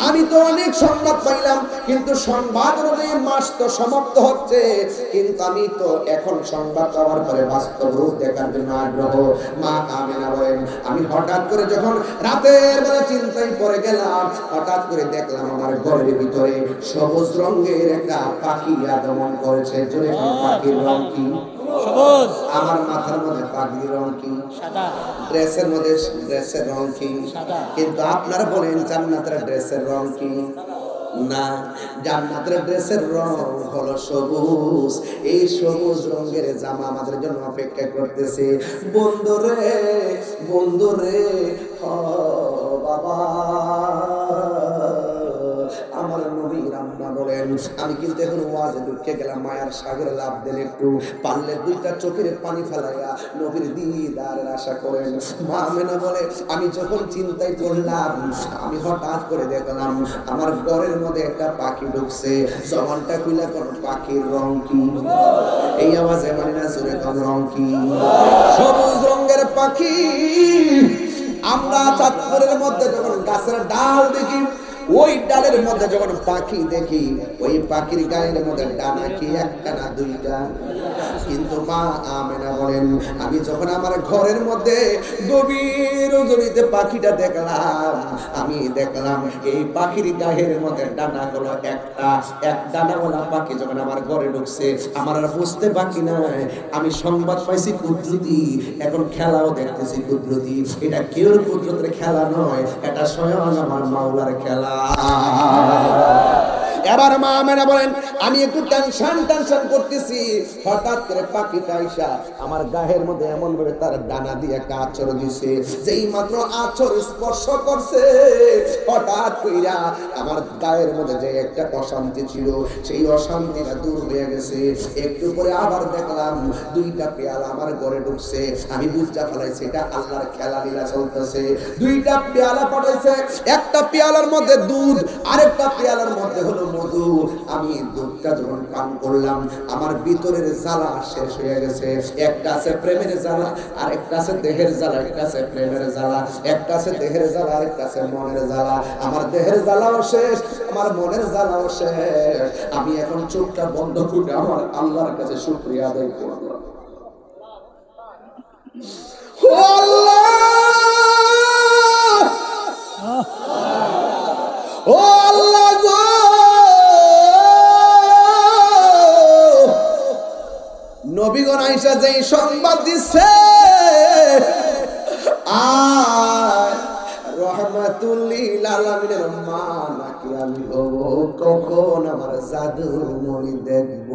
Speaker 1: আমি তো অনেক সংবাদ পাইলাম, কিন্তু সংবাদ অনুযায়ী মাস তো সমাপ্ত হচ্ছে, কিন্তু আমি তো এখন সংবাদ পাওয়ার পরে বাস্তব রূপ দেখার জন্য আগ্রহ। মা আমেনা বলেন, আমি হঠাৎ করে যখন রাতের বেলা চিন্তায় পড়ে গেলাম, হঠাৎ করে দেখলাম আমার ঘরের ভিতরে সবুজ রঙের একটা পাখি আগমন করেছে। জোরে পাখির রং কি?
Speaker 5: সবুজ।
Speaker 1: আমার মাথার মধ্যে পাখির রং কি?
Speaker 5: সাদা।
Speaker 1: ড্রেসের মধ্যে ড্রেসের রং কি?
Speaker 5: সাদা।
Speaker 1: কিন্তু আপনারা বলেন জান্নাতের ড্রেসের রং কি? না, জান্নাতের ড্রেসের রং হলো সবুজ। এই সবুজ রঙের জামা আমাদের জন্য অপেক্ষা করতেছে। বন্ধুরে বন্ধুরে, ও বাবা, আমার নবীর আম্মা বলেন, আমি কিন্তু এখন ওয়াজে ঢুকে গেলাম, মায়ার সাগরে লাভ দেন, একটু পারলে দুইটা চোখের পানি ফেলাইয়া নবীর দিদারের আশা করেন। মা আমেনা বলে, আমি যখন চিন্তায় পড়লাম, আমি হঠাৎ করে দেখলাম আমার ঘরের মধ্যে একটা পাখি ঢুকছে। জবানটা খুলে কোন পাখির রং কি? এই আওয়াজে মানে না, জোরে কোন রং কি? সবুজ রঙের পাখি। আমরা চাঁদপুরের মধ্যে যখন গাছের ডাল দেখি, ওই ডালের মধ্যে যখন পাখি দেখি, ওই পাখির গায়ের মধ্যে ডানা কি একটা না দুইটা? কিন্তু মা আমেনা বলেন, আমি যখন আমার ঘরের মধ্যে গভীর রজনীতে পাখিটা দেখলাম, আমি দেখলাম এই পাখির গায়ের মধ্যে ডানা হলো একটা। এক ডানাওয়ালা পাখি যখন আমার ঘরে ঢুকছে, আমার আর বুঝতে বাকি নাই, আমি সংবাদ পাইছি কুদরতি, এখন খেলাও দেখতেছি কুদরতি। এটা কেউ কুদরতের খেলা নয়, এটা স্বয়ং আমার মাওলার খেলা। এবার মা আমেনা বলেন, আমি একটু টেনশন করতেছি, হঠাৎ করে পাখিটা আইসা আমার গায়ের মধ্যে এমন ভাবে তার ডানা দিয়ে একটা আঁচড় দিছে, যেই মাত্র আঁচড় স্পর্শ করছে, হঠাৎ কইরা আমার গায়ের মধ্যে যে একটা অশান্তি ছিল, সেই অশান্তিটা দূর হয়ে গেছে। একটু পরে আবার দেখলাম দুইটা পেয়ালা আমার ঘরে ঢুকছে। আমি বুঝতে ফেলাইছি এটা আল্লাহর খেলা লীলা চলতেছে। দুইটা পেয়ালা পাঠাইছে, একটা পেয়ালার মধ্যে দুধ, আরেকটা পেয়ালার মধ্যে হলো মধু। আমি দুধটা যখন পান করলাম, আমার ভিতরের জ্বালা শেষ হয়ে গেছে। একটা আছে প্রেমের জ্বালা, আর একটা আছে দেহের জ্বালা। একটা আছে প্রেমের জ্বালা, একটা আছে দেহের জ্বালা, আর একটা আছে মনের জ্বালা। আমার দেহের জ্বালাও শেষ, আমার মনের জ্বালাও শেষ। আমি এখন চোখটা বন্ধ করে আমার আল্লাহর কাছে শুকরিয়া আদায় করব। ও আল্লাহ, ও আল্লাহ গো, নবীগণ আয়েশা যেই সংবাদ দিচ্ছে, রহমাতুল লিল আলামিনের মা নাকি আমি হব, কখন আমার জাদু মনি দেখব।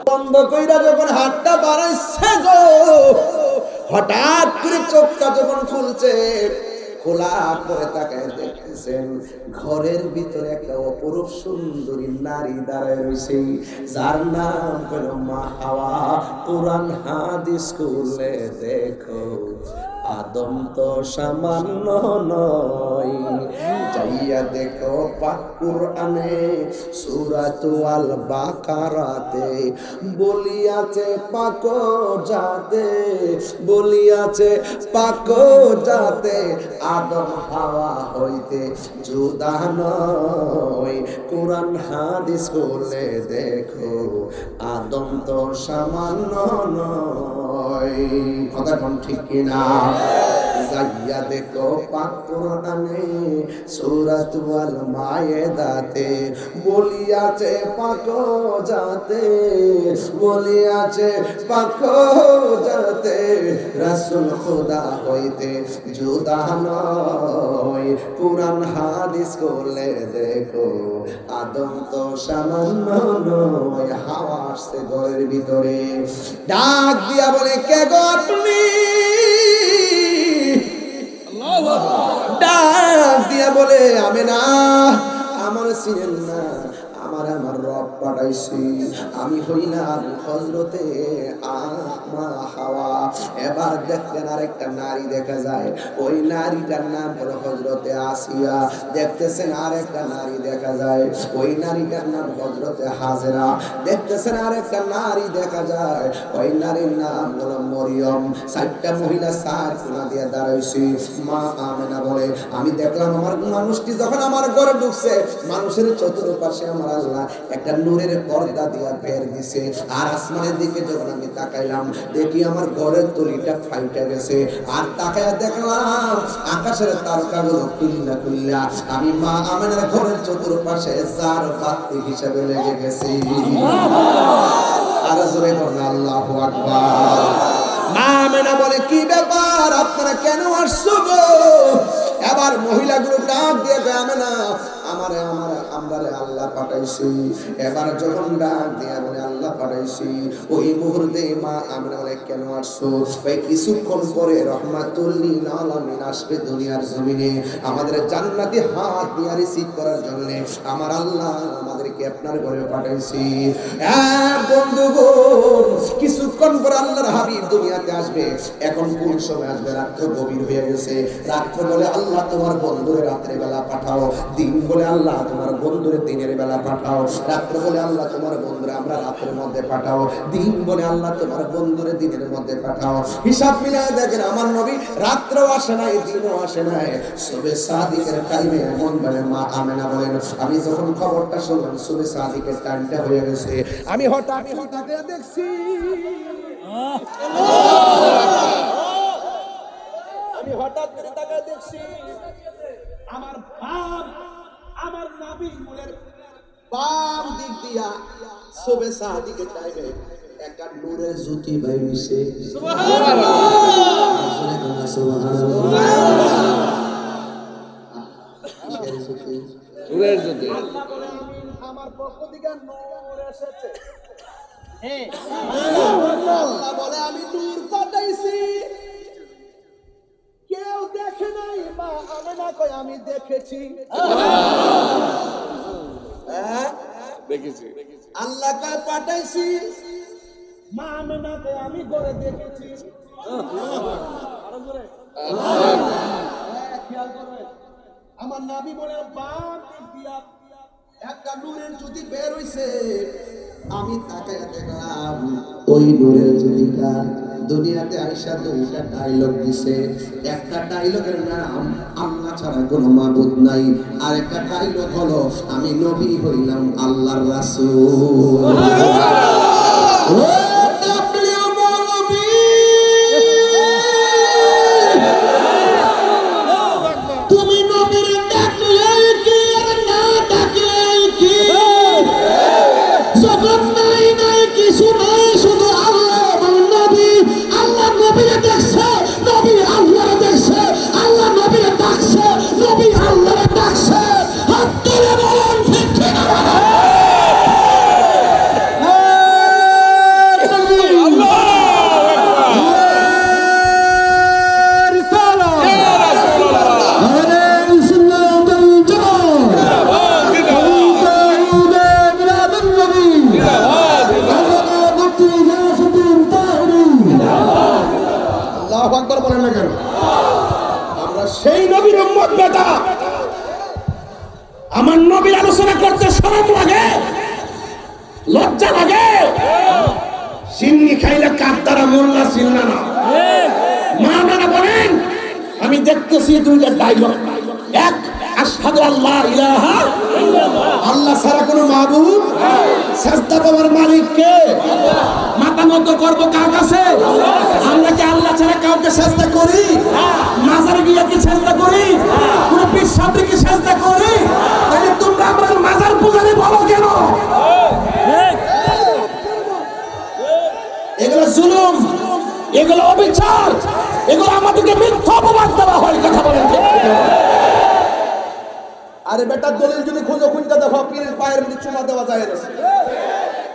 Speaker 1: বন্ধ কইরা যখন হাতটা বাড়াইছে গো, হঠাৎ করে চোখটা যখন খুলছে, খোলা করে তাকায় দেখতেছেন ঘরের ভিতরে একটা অপরূপ সুন্দরী নারী দাঁড়ায় রয়েছে, যার নাম হলো মা হাওয়া। কোরআন হাদিস খুলে দেখো, আদম তো সামান্য নয়। যাইয়া দেখো পাক কুরআনে সূরাতুল বাকারাতে বলিয়াছে পাক জাতে, বলিয়াছে পাক জাতে আদম হাওয়া হইতে জুদা নয়। কোরআন হাদিস খুলে দেখো, আদম তো সামান্য নয়। কথা কোন ঠিক কিনা? যাইয়া দেখো পাক কুরআনে সূরাতুল মায়েদাতে বলিয়াছে পাক জাতে, বলিয়াছে পাক জাতে রাসূল খোদা হইতে জুদা নয়। কুরআন হাদিস খুলে দেখো, আদম তো সামান্য নয়। হাওয়া আসছে ঘরের ভিতরে, ডাক দিয়া বলে, কে গো আপনি? ডাক দিয়া বলে, আমেনা, আমার চিনেন না, আমার আমার রব পাঠাইছি। আমি হইলাম হযরতে আহমা হাওয়া। এবার দেখতেন আরেকটা নারী দেখা যায়, ওই নারীটার নাম হলো হযরতে আসিয়া। দেখতেছেন আরেকটা নারী দেখা যায়, ওই নারীটার নাম হযরতে হাজেরা। দেখতেছেন আরেকটা নারী দেখা যায়, ওই নারীর নাম হলো মরিয়ম। চারটা মহিলা চার কোনা দিয়ে দাঁড়াইছি। মা আমেনা বলে, আমি দেখলাম আমার মানুষটি যখন আমার ঘরে ঢুকছে, মানুষের চতুর্পাশে আমার আল্লাহ একটা নূরের পর্দা দিয়া বের দিছে। আর আসমানের দিকে যখন আমি তাকাইলাম, দেখি আমার ঘরের তলিটা ফাইটা গেছে। আর তাকায়া দেখলাম আকাশের তারকাগুলো কুল্লা কুল্লা আমি মা আমেনার ঘরের চতুর্পাশে চার বাতি হিসেবে লেগে গেছি। আর জোরে বলেন আল্লাহু আকবার। মা আমেনা বলে, কি ব্যাপার, আপনারা কেন আসছো গো? এবার মহিলাগুলো ডাক দিয়ে কয়, আমেনা আমারে আমরারে আল্লাহ পাঠাইছি। এবার যখন ডাক দিয়ে বলে আল্লাহ পাঠাইছি, ওই মুহূর্তে মা আমেনা বলে, কেন আসছো? ভাই কিছুক্ষণ পরে রাহমাতুল লিল আলামিন আসবে দুনিয়ার জমিনে আমাদের জান্নাতি হাত দিয়ে রিসিভ করার জন্য। আমার আল্লাহ আমাদেরকে আপনার ঘরে পাঠাইছি। বন্ধুগণ, কিছুক্ষণ পর আল্লাহর হাবিব দুনিয়াতে আসবে। এখন কোন সময় আসবে? রাত্র গভীর হয়ে গেছে। রাত্র বলে আল্লাহ তোমার বন্ধুরে রাতের বেলা পাঠাও, দিন বলে আল্লাহ তোমার বন্ধুরে দিনের বেলা পাঠাও, রাত্র বলে আল্লাহ তোমার বন্ধুরে আমরা রাতের মধ্যে পাঠাও, দিন বলে আল্লাহ তোমার বন্ধুরে দিনের মধ্যে পাঠাও। হিসাব মিলায় দেখেন আমার নবী রাত্রেও আসে নাই, দিনও আসে নাই। সুবে সাদিকের টাইমে এমন বলে মা আমেনা বলেন, আমি যখন খবরটা শুনলাম সুবে সাদিকের টাইমটা হয়ে গেছে, আমি হঠাৎ দেখছি করে তাকায় দেখছি আমার বাপ আমার নবী মুলের বাম দিক দিয়া সুবে সাদিকের টাইমে একটা নূরের জ্যোতি বাইছে। সুবহানাল্লাহ সুবহানাল্লাহ। নূরের জ্যোতি আমার পক্ষ থেকে নূর এসেছে। আল্লাহ বলে, আমি নূর পাঠাইছি। কেউ দেখে নাই, মা আমেনা কয় আমি দেখেছি। দেখেছি আল্লাহ কয় পাঠাইছি, মা আমেনা কয় আমি ঘরে দেখেছি। খেয়াল করবে, আমার নবী বলে বাম দিক দিয়া একটা নূরের জ্যোতি বের হইছে। আমি তাকায়া দেখলাম ওই নূরের জ্যোতিটা দুনিয়াতে আইসা দুইটা ডায়লগ দিছে। একটা ডায়লগের নাম আল্লাহ ছাড়া কোনো মাবুদ নাই, আর একটা ডায়লগ হলো আমি নবী হইলাম আল্লাহর রাসূল। তুমি নবীর ডাকলে কি আর না ডাকলে কি, জগৎ নাই নাই কিছু নাই, শুধু আল্লাহ এবং নবী। আল্লাহ নবীরে দেখছে, নবী আল্লাহরে দেখছে, আল্লাহ নবীরে ডাকছে, নবী আল্লাহরে ডাকছে। হাত তুলে বলেন ঠিক ঠিক বলেন না কেন? আমরা সেই নবীর উম্মত বেটা। আমার নবীর আলোচনা করতে শরম লাগে, লজ্জা লাগে। সিন্নি খাইলে কাঁদতারা মোল্লা সিন্না না। মা আমেনা বলেন, আমি দেখতেছি দুইটা ডায়লগ। এক, আশহাদু আল্লাহ ইলাহা ইল্লাল্লাহ, আল্লাহ ছাড়া কোনো মাবুদ, সাজদা পাওয়ার মালিক কে? মাথা নত করব কার কাছে? আমরা কি আল্লাহ ছাড়া কাউকে সাজদা করি? মাজারে গিয়ে কি সাজদা করি? কোন পীর সাহেবকে কি সাজদা করি? তাহলে তোমরা আমরা মাজার পূজারি বলো কেন? এগুলো জুলুম, এগুলো অবিচার, এগুলো আমাদেরকে মিথ্যা অপবাদ দেওয়া হয়। কথা বলেন ঠিক? আরে বেটা, দলিল যদি খুঁজে খুঁজতে দেখো, পীরের পায়ের মধ্যে চুমা দেওয়া যায় আছে,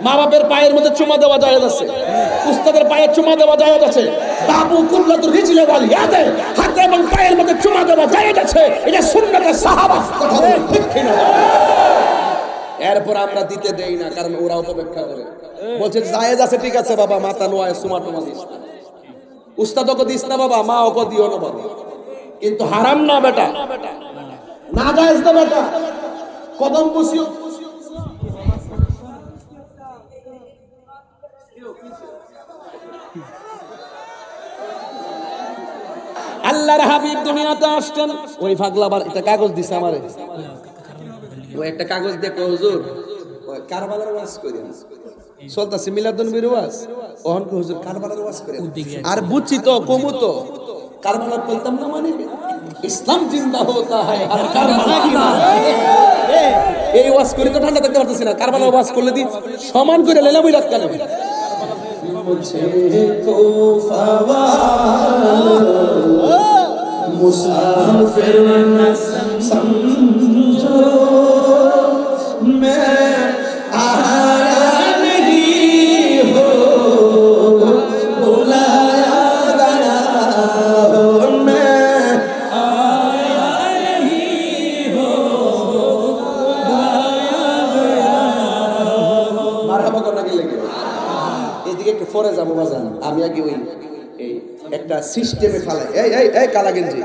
Speaker 1: মা বাপের পায়ের মধ্যে চুমা দেওয়া যায় আছে, উস্তাদের পায়ে চুমা দেওয়া যায় আছে, বাবু কুল্লাতুর রিজলে ওয়াল ইয়াদে হাতে এবং পায়ের মধ্যে চুমা দেওয়া যায় আছে। এটা সুন্নাতে সাহাবা। কথা বলেন ঠিক কিনা?
Speaker 4: এরপর আমরা দিতে দেই না, কারণ ওরা অপেক্ষা করে। বলছে জায়েজ আছে, ঠিক আছে বাবা, মাথা নোয়ায় সুমাটোমা দিস না, উস্তাদকে দিস না বাবা, মা ওকে দিও না বাবা, কিন্তু হারাম না বেটা, না জায়েজ না বেটা, কদম বসিও। আল্লাহর হাবিব দুনিয়াতে আসছেন, ওই পাগলা আবার একটা কাগজ দিছে আমারে, ওই একটা কাগজ দেখো হুজুর, ওই কারবালার ওয়াজ করেন, চলতেছে মিলাদুন নবীর ওয়াজ, ওহন কো হুজুর কারবালার ওয়াজ করেন। আর বুঝছি তো কমু তো কারবালা বলতাম না, মানে ইসলাম জিন্দা হতা হয় আর কারবালা কি না, এই ওয়াজ করে তো ঠান্ডা থাকতে পারতেছি না, কারবালা ওয়াজ করলে দি সমান করে লেলা বইরাত কেন মুঝে কোফা मुसाफिर न समझो, मैं आया नहीं हो, बुलाया गया हो, मैं आया नहीं हो, बुलाया गया हो। মারহাবা করনা কি লাগে, এদিকে একটু ফরে যাবো বাজান, আমি আগে ওই এই একটা সিস্টেমে ফেলাই। এই এই এই কালা গেঞ্জি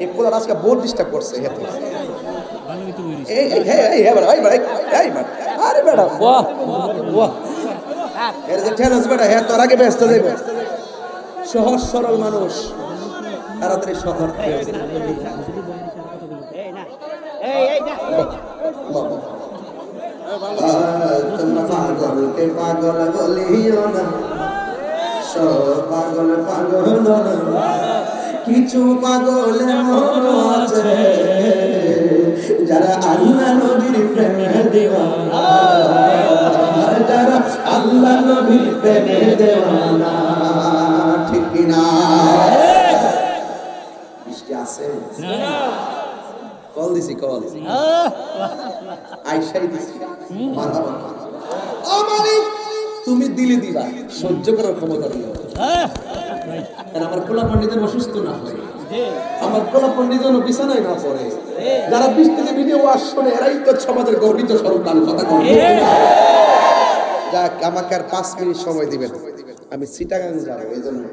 Speaker 4: এই পোলার আজকে বহুত ডিস্টার্ব করছে, হেতে এই এই এই এই বড় এই বড় এই বড়, আরে বেটা বাহ বাহ, এর যে ঠেলস বেটা, হে তোর আগে ব্যস্ত যাইবে, সহজ সরল মানুষ, তাড়াতাড়ি শহর এই না এই এই না তোমরা পাগলকে পাগল বলিও না, পাগল পাগল কিছু পাগল আছে যারা আল্লাহ নবীর প্রেমে দেওয়ানা, যারা আল্লাহ নবীর প্রেমে দেওয়ানা, ঠিক কিনা? বৃষ্টি আছে, কল দিছি, কল আইসাই দিছি, মারহাবা। ও মালিক তুমি দিলে দিবা, সহ্য করার ক্ষমতা দিও, আমার কোলা পণ্ডিতের অসুস্থ না হয়, আমার কোলা পণ্ডিত বিছানায় না পড়ে, যারা বৃষ্টিতে ভিডিও ওয়াজ শোনে এরাই তো সমাজের গর্বিত সন্তান, কথা কই। যাক, আমাকে আর 5 মিনিট সময় দিবেন, আমি চিটাগাং যাব, এই জন্য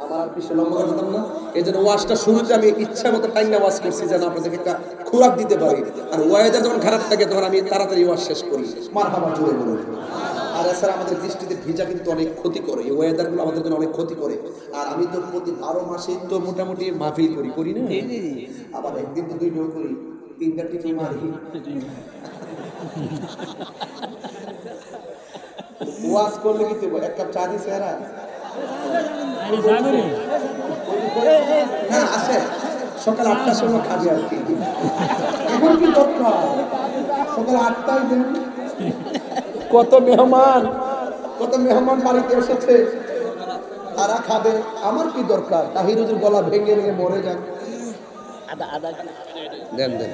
Speaker 4: আমার আর বেশি লম্বা কথা না, এই জন্য ওয়াজটা শুরুতে আমি ইচ্ছা মতো টাইমটা ওয়াজ করছি যেন আপনাদেরকে একটা খোরাক দিতে পারি, আর ওয়েদার যখন খারাপ থাকে তখন আমি তাড়াতাড়ি ওয়াজ শেষ করি। মারহাবা জোরে বলুন। আর এছাড়া আমাদের দৃষ্টিতে ভিজা কিন্তু অনেক ক্ষতি করে, এই ওয়েদারগুলো আমাদের জন্য অনেক ক্ষতি করে, আর আমি তো প্রতি 12 মাসেই তো মোটামুটি মাহফিল করি না, আবার একদিন তো 2 দিন করি, 3টা টিফিন মারি, ওয়াজ করলে কি এক কাপ চা দিছে এরা না আসে, সকাল 8টার সময় খাবে আর কি, এখন কি দরকার সকাল 8টায় দেন, কত মেহমান বাড়িতে এসেছে, তারা খাবে, আমার কি দরকার, তাহির হুজুর গলা ভেঙে ভেঙে মরে যান, দেন দেন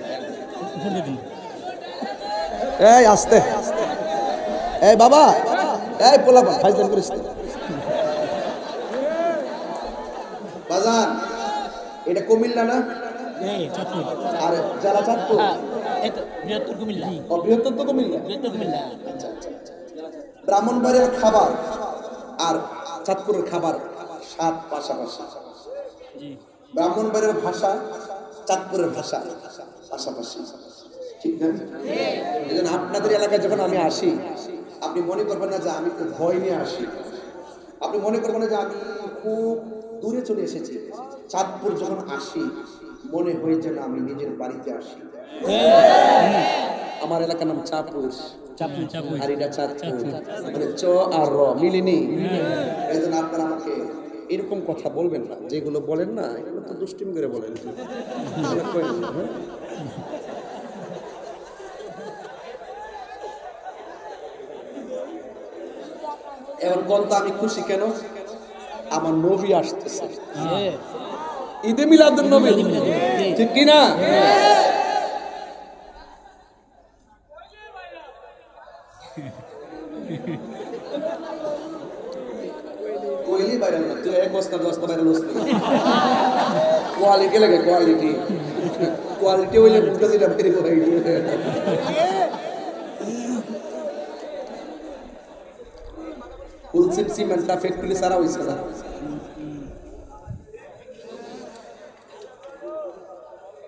Speaker 4: এই আস্তে, এই বাবা, এই পোলা ফাইজলাম করিস বাজান, এটা কুমিল্লা না, আর জেলা চাঁদপুর, বৃহত্তর তো কুমিল্লা, আচ্ছা আচ্ছা, ব্রাহ্মণবাড়িয়ার খাবার আর চাঁদপুরের খাবার স্বাদ পাশাপাশি, ব্রাহ্মণবাড়িয়ার ভাষা চাঁদপুরের ভাষা পাশাপাশি, ঠিক না? এই জন্য আপনাদের এলাকায় যখন আমি আসি, আপনি মনে করবেন না যে আমি খুব ভয় নিয়ে আসি, আপনি মনে করবেন না যে আমি খুব দূরে চলে এসেছি, চাঁদপুর যখন আসি মনে হয় যেন আমি নিজের বাড়িতে আসি। আমার এলাকার নাম চাঁদপুর, আর এটা চাঁদপুর, মানে চ আর র মিলিনি, এই জন্য আপনারা আমাকে এরকম কথা বলবেন না, যেগুলো বলেন না এগুলো তো দুষ্টিমি করে বলেন। এবার কোন তো আমি খুশি কেন, আমার নবী আসতেছে, ঈদে মিলাদুন নবী, ঠিক কি না? কোয়েলি ভাইরাল না, তুই এক বস্তা 10টা ভাইরাল হচ্ছে, কোয়ালিটি লাগে, কোয়ালিটি হইলে মুখটা যেটা বেরিয়ে ফুলসিপ সিমেন্টটা ফ্যাক্টরি সারা হইছে না।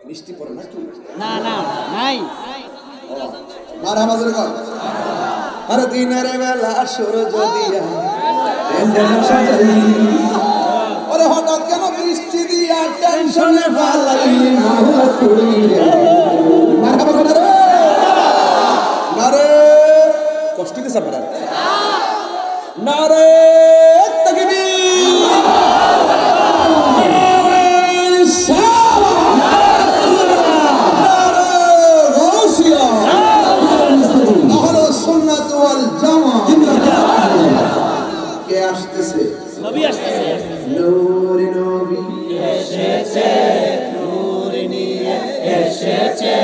Speaker 4: মিষ্টি পড়ে না কি?
Speaker 5: না না নাই।
Speaker 1: মারহাবা জোরে কর। আরে দিনের বেলা সূরজ দিয়া টেনশন সাজাই, ওরে হঠাৎ কেন বৃষ্টি দিয়া টেনশনে ফালাইলি মাহলা তুই রে। মারহাবা করে রে নারে কষ্ট দিছে আপনারা নারে তাকবীর নূরে নবী এসেছে, নূরে নিয়ে এসেছে,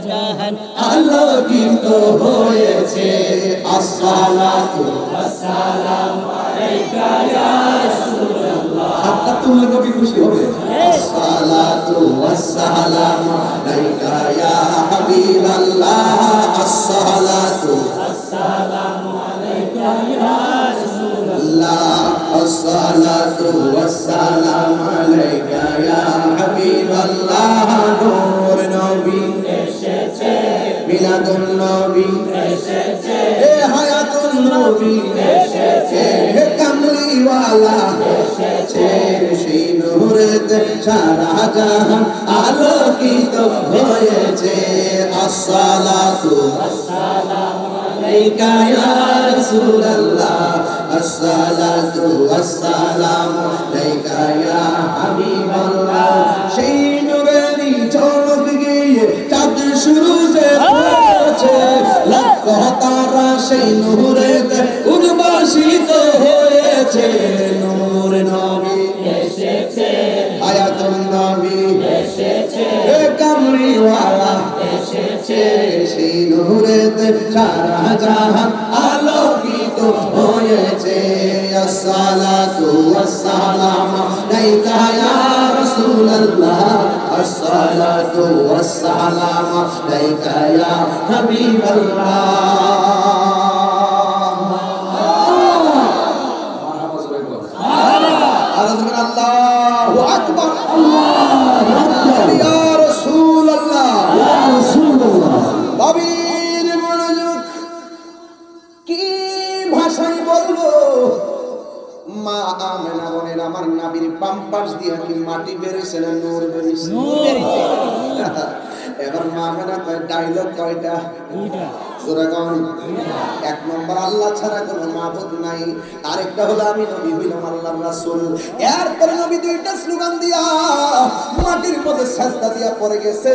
Speaker 1: জাহান আলোকিত হয়েছে। আসসালাতু ওয়াসসালামু আলাইকা ইয়া রাসূলুল্লাহ। হাতটা তুললে নবী খুশি হবে। আসসালাতু ওয়াসসালামু আলাইকা ইয়া হাবিবাল্লাহ। আসসালাতু ওয়াসসালামু আলাইকা ইয়া আসসালাতু ওয়াসসালামু আলাইকা ইয়া হাবিবাল্লাহ। নূর নবী এসেছে, মিলাদুন নবী এসেছে, হে হায়াতুন নবী এসেছে, হে কামলিওয়ালা এসেছে। সেই নূরেতে সারা জাহান আলোকিত হয়েছে। আসসালাতু ওয়াসসালামু আলাইকা ইয়া রাসূলুল্লাহ। আসসালাতু ওয়াসসালামু আলাইকা ইয়া হাবিবাল্লাহ। সেই নূরেরই ঝলক গিয়ে চাঁদ সূরজে পড়েছে, লাখ তারা সেই নূরেতে উদ্ভাসিত হয়েছে। নূর নবী এসেছে, হায়াতুন নবী এসেছে, হে কামলিওয়ালা এসেছে। সেই নূরেতে সারা জাহান আলোকিত হয়েছে। আসসালাতু ওয়াসসালামু আলাইকা ইয়া রাসূলুল্লাহ। আসসালাতু ওয়াসসালামু আলাইকা ইয়া হাবিবাল্লাহ। আল্লাহু আকবার, আল্লাহু আকবার, ইয়া রাসূলুল্লাহ, ইয়া রাসূলুল্লাহ। বাবির মনোযোগ, কি ভাষায় বলবো? মা আমেনা বলেন আমার নাবির পাম্পাস দিয়া কি মাটি বেরিয়েছে না নূর বেরিয়েছে? এবার মা আমেনা কয় ডায়লগ কয়টা? দুইটা। এক নম্বর আল্লাহ ছাড়া কোনো মাবুদ নাই, আরেকটা হলো আমি নবী হইলাম আল্লাহর রাসূল। এরপর নবী দুইটা স্লোগান দিয়া মাটির মধ্যে সাজদা দিয়া পড়ে গেছে।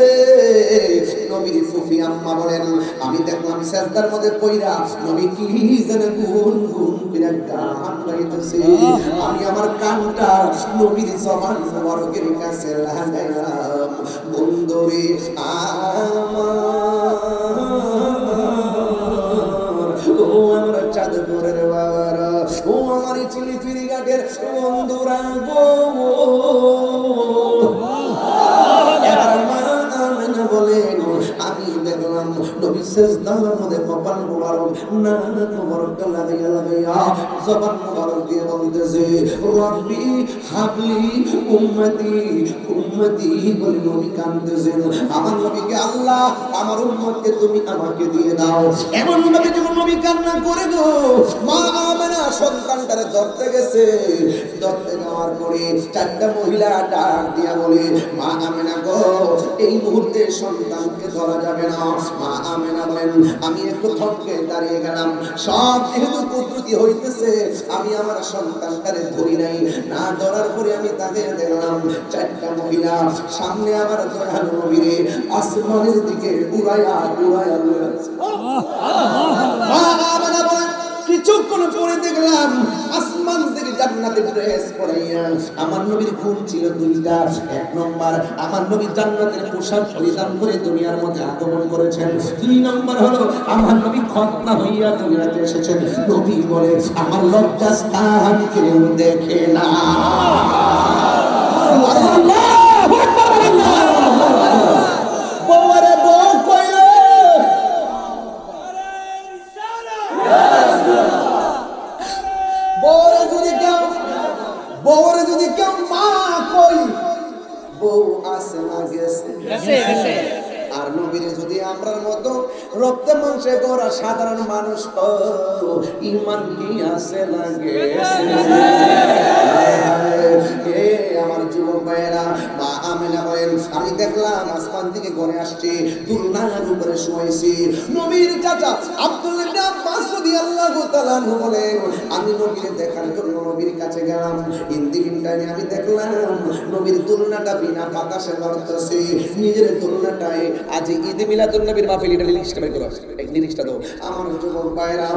Speaker 1: নবীর ফুফি আম্মা বলেন আমি দেখলাম সাজদার মধ্যে পইরা নবী কি যেন গুন গুন করে গান গাইতেছে। আমি আমার কানটা নবীর জবান মুবারকের কাছে লাগাইলাম। বন্ধুরে ও আমার চাঁদপুরের বাবারা, ও আমার চিলি ফিরি ঘাটের বন্ধুরা গো। এবার মা আমেনা বলেন আমি দেখলাম নবী সিজদার মধ্যে কপাল মোবারক নাক মোবারকটা লাগাইয়া লাগাইয়া জবান মোবারক দিয়ে বলতেছে রব্বি হাবলি উম্মতি উম্মতি বলে নবী কাঁদতেছেন। আমার নবীকে আল্লাহ আমার উম্মতকে তুমি আমাকে দিয়ে দাও। এমন ভাবে যখন নবী কান্না করে গো, মা আমেনা সন্তানটারে ধরতে গেছে। ধরতে যাওয়ার পরে চারটা মহিলা ডাক দিয়া বলে মা আমেনা গো এই মুহূর্তে সন্তানকে ধরা যাবে না। মা আমেনা বলেন আমি একটু থমকে দাঁড়িয়ে গেলাম। সব যেহেতু কুদরতি হইতেছে আমি আমার সন্তানটারে ধরি নাই, না ধরার পরে আমি তাকে দেখলাম চারটা মহিলা সামনে আমার দয়ালু নবীরে আসমানের দিকে উড়াইয়া উড়াইয়া লইছে। মা আমেনা বলেন কিছুক্ষণ পরে দেখলাম আসমান থেকে জান্নাতে ড্রেস পরাইয়া আমার নবীর গুণ ছিল দুইটা। এক নম্বর আমার নবী জান্নাতের পোশাক পরিধান করে দুনিয়ার মধ্যে আগমন করেছেন। দুই নম্বর হলো আমার নবী খতনা হইয়া দুনিয়াতে এসেছেন। নবী বলে আমার লজ্জাস্থান কেউ দেখে না। আল্লাহু আকবার। বউরে বউ কইরে রক্ত রক্তে মাংসে গড়া সাধারণ মানুষ ঈমান কি আছে লাগে আমার যুবক ভাইয়েরা মা আমিনা বলেন আমি দেখলাম আসমান থেকে ঘরে আসছে দুলনার উপরে শুয়েছি নবীর চাচা আব্দুল্লাহ ইবনে আব্বাস রাদিয়াল্লাহু তাআলা বলেন আমি নবীকে দেখার জন্য নবীর কাছে গেলাম ইন্দিবিন টাইমে আমি দেখলাম নবীর দুলনাটা বিনা বাতাসে লড়তেছে নিজের দুলনাটায় আজ ঈদ মিলাদুন নবীর মাহফিল এটা লিস্টটা বের করো এই লিস্টটা দাও আমার যুবক ভাইয়েরা